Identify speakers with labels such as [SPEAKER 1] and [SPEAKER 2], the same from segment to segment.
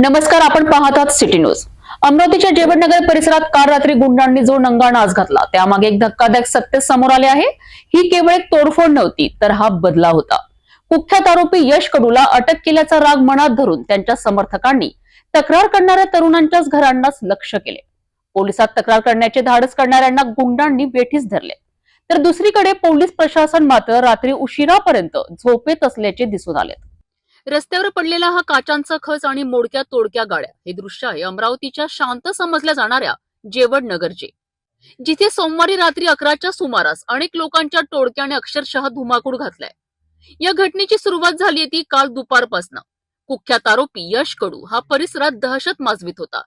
[SPEAKER 1] नमस्कार, आपण पाहत आहात सिटी न्यूज। अमरावतीच्या जेवणनगर परिसरात काल रात्री गुंडांनी जो नंगानाच घातला त्यामागे एक धक्कादायक सत्य समोर आले आहे। ही केवळ एक तोडफोड नव्हती, तर हा बदला होता। कुख्यात आरोपी यश कडूला अटक केल्याचा राग मनात धरून त्यांच्या समर्थकांनी तक्रार करणाऱ्या तरुणांच्याच घरांनाच लक्ष्य केले। पोलिसात तक्रार करण्याचे धाडस करणाऱ्यांना गुंडांनी वेठीस धरले, तर दुसरीकडे पोलीस प्रशासन मात्र रात्री उशिरापर्यंत झोपेत असल्याचे दिसून आले। रस्त्यावर पडलेला हा काचांचा खच आणि मोडक्या तोडक्या गाड्या हे दृश्य आहे अमरावतीच्या शांत समजल्या जाणाऱ्या जेवणनगरचे, जिथे सोमवारी रात्री 11च्या सुमारास अनेक लोकांच्या टोळक्याने अक्षरशः धुमाकूळ घातलाय। या घटनेची सुरुवात झाली ती काल दुपारपासून। कुख्यात आरोपी यश कडू हा परिसरात दहशत माजवित होता,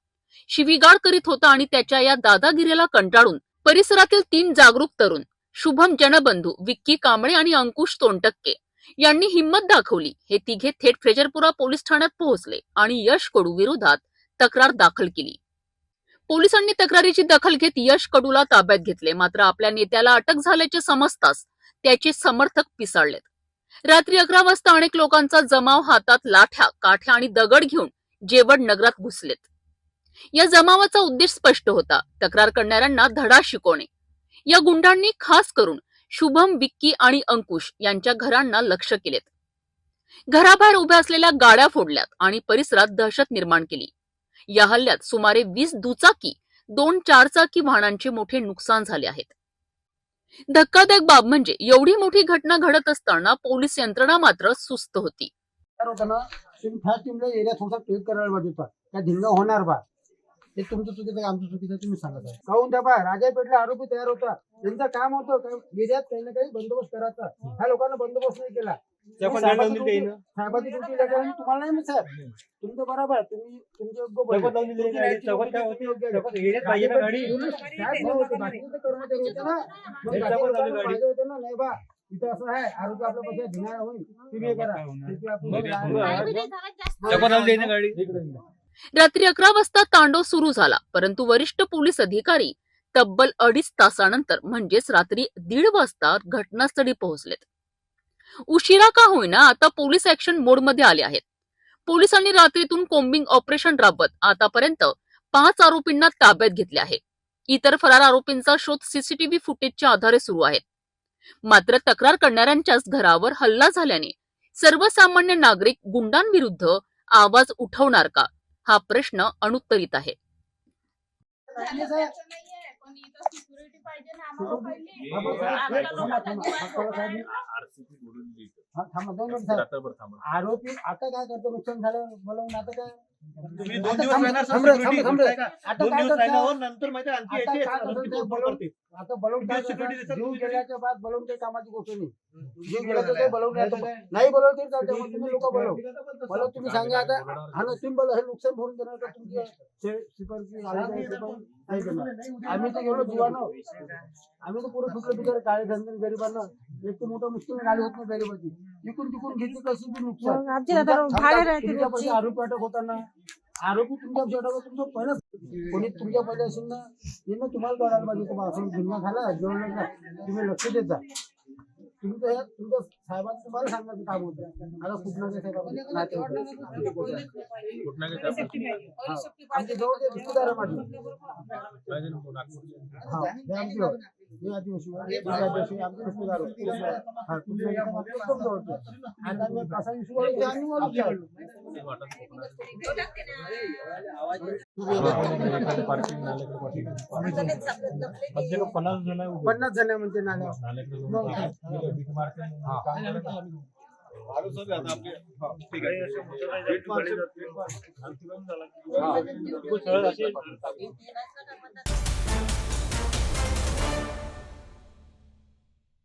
[SPEAKER 1] शिवीगाळ करीत होता आणि त्याच्या या दादागिरीला कंटाळून परिसरातील 3 जागरूक तरुण शुभम जनबंधू, विक्की कांबळे आणि अंकुश तोंडटक्के यांनी हिम्मत दाखवली। हे तिघे थेट फ्रेजरपुरा पोलीस ठाण्यात पोहोचले आणि यश कडू विरोधात तक्रार दाखल केली। पोलिसांनी तक्रारीची दखल घेत यश कडूला ताब्यात घेतले, मात्र आपल्या नेत्याला अटक झाल्याचे समजताच त्याचे समर्थक पिसाळलेत। रात्री 11 वाजता अनेक लोकांचा जमाव हातात लाठ्या, काठ्या आणि दगड घेऊन जेवणनगरात घुसलेत। या जमावाचा उद्देश स्पष्ट होता, तक्रार करणाऱ्यांना धडा शिकवणे। या गुंडांनी खास करून शुभम, विक्की आणि अंकुश यांच्या घरांना लक्ष्य केलेत। घराबाहेर उभ्या असलेल्या गाड्या फोडल्यात आणि परिसरात दहशत निर्माण केली। या हल्ल्यात सुमारे 20 दुचाकी, 2 चारचाकी वाहनांचे मोठे नुकसान झाले आहेत। धक्कादायक बाब म्हणजे एवढी मोठी घटना घडत असताना पोलीस यंत्रणा मात्र सुस्त होती।
[SPEAKER 2] हे तुमचं चुकीचं का आमचं चुकीचं तुम्ही सांगत आहे। काहून त्या बाय राजापेठला आरोपी तयार होता, त्यांचं काम होतं एरियात काही ना काही बंदोबस्त करायचा। ह्या लोकांना बंदोबस्त नाही केला। साहेबाची ड्युटी लागल्याने तुम्हाला नाही सर, तुमचं बरोबर, तुम्ही तुमचं नाही बा इथं असं आहे, आरोपी आपल्यापासून धिंगाणा होईल, तुम्ही करा।
[SPEAKER 1] रात्री 11 वाजता तांडव सुरू झाला, परंतु वरिष्ठ पोलीस अधिकारी तब्बल 2.5 तासानंतर म्हणजेच रात्री 1:30 वाजता घटनास्थळी पोहोचलेत। उशिरा का होईना आता पोलीस ऍक्शन मोडमध्ये आले आहेत। पोलिसांनी रात्रीतून कोम्बिंग ऑपरेशन राबवत आतापर्यंत 5 आरोपींना ताब्यात घेतले आहे। इतर फरार आरोपींचा शोध सीसीटीव्ही फुटेजच्या आधारे सुरू आहे। मात्र तक्रार करणाऱ्यांच्याच घरावर हल्ला झाल्याने सर्वसामान्य नागरिक गुंडांविरुद्ध आवाज उठवणार का, हा प्रश्न अनुत्तरित आहे।
[SPEAKER 2] आरोपी आता काय करतो, नुकसान झालं बोलवून आता काय आता बलवून जीव गेल्याच्या बाद बलवून काही कामाची गोष्ट नाही। जीव गेला तर काही बलवून नाही बोलवते तुम्ही लोक बोलव मला तुम्ही सांगा आता हा तुम्ही बोला हे नुकसान भरून देणार का तुमच्या शिपारची आम्ही तर गेलो जीवानो, आम्ही तर पुढे सुटलो बिचारे काळे धंदे गरिबांना। एक तर मोठं मुश्किल गाडी होत नाही गरिबाची, इकडून तिकडून घेतली कशी बी नुकसान। आरोपी अटक होताना आरोपी तुमच्या तुमचं पहिलं कोणी तुमच्या पहिले असेल ना, हे तुम्हाला कळायला पाहिजे तुम्हाला असं गुन्हा झाला जेवण तुम्ही लक्ष देत जा। तुम्ही तर तुमच्या साहेबांना तुम्हाला सांगण्याचं काम होतं। आता कुठनागे साहेबांना आमच्या जवळ ते रिश्तेदार माझे आदिवासी आमचे रिश्तेदार आता मी कसा विषय पन्नास जण म्हणते नाल्या